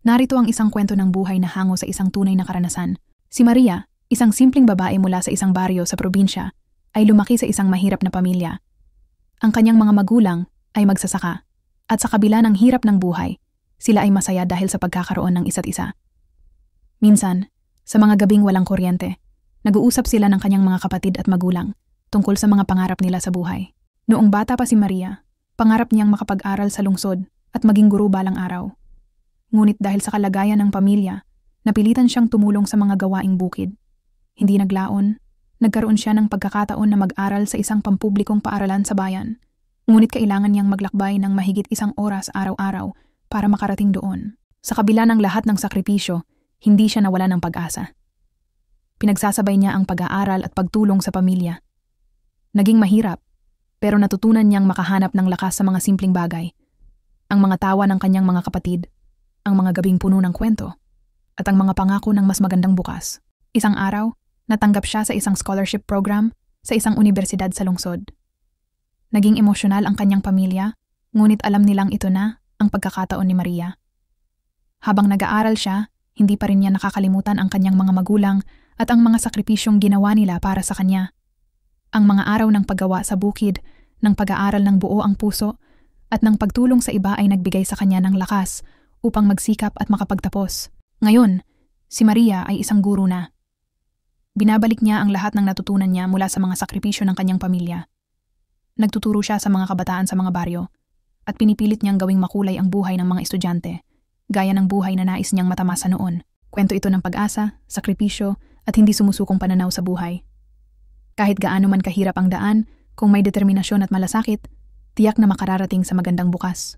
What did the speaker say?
Narito ang isang kwento ng buhay na hango sa isang tunay na karanasan. Si Maria, isang simpleng babae mula sa isang baryo sa probinsya, ay lumaki sa isang mahirap na pamilya. Ang kanyang mga magulang ay magsasaka, at sa kabila ng hirap ng buhay, sila ay masaya dahil sa pagkakaroon ng isa't isa. Minsan, sa mga gabing walang kuryente, nag-uusap sila ng kanyang mga kapatid at magulang tungkol sa mga pangarap nila sa buhay. Noong bata pa si Maria, pangarap niyang makapag-aral sa lungsod at maging guro balang araw. Ngunit dahil sa kalagayan ng pamilya, napilitan siyang tumulong sa mga gawaing bukid. Hindi naglaon, nagkaroon siya ng pagkakataon na mag-aral sa isang pampublikong paaralan sa bayan. Ngunit kailangan niyang maglakbay ng mahigit 1 oras araw-araw para makarating doon. Sa kabila ng lahat ng sakripisyo, hindi siya nawala ng pag-asa. Pinagsasabay niya ang pag-aaral at pagtulong sa pamilya. Naging mahirap, pero natutunan niyang makahanap ng lakas sa mga simpleng bagay. Ang mga tawa ng kanyang mga kapatid, ang mga gabing puno ng kwento, at ang mga pangako ng mas magandang bukas. Isang araw, natanggap siya sa isang scholarship program sa isang universidad sa lungsod. Naging emosyonal ang kanyang pamilya, ngunit alam nilang ito na ang pagkakataon ni Maria. Habang nag-aaral siya, hindi pa rin niya nakakalimutan ang kanyang mga magulang at ang mga sakripisyong ginawa nila para sa kanya. Ang mga araw ng paggawa sa bukid, ng pag-aaral ng buo ang puso, at ng pagtulong sa iba ay nagbigay sa kanya ng lakas upang magsikap at makapagtapos. Ngayon, si Maria ay isang guro na. Binabalik niya ang lahat ng natutunan niya mula sa mga sakripisyo ng kanyang pamilya. Nagtuturo siya sa mga kabataan sa mga baryo, at pinipilit niyang gawing makulay ang buhay ng mga estudyante, gaya ng buhay na nais niyang matamasa noon. Kwento ito ng pag-asa, sakripisyo, at hindi sumusukong pananaw sa buhay. Kahit gaano man kahirap ang daan, kung may determinasyon at malasakit, tiyak na makararating sa magandang bukas.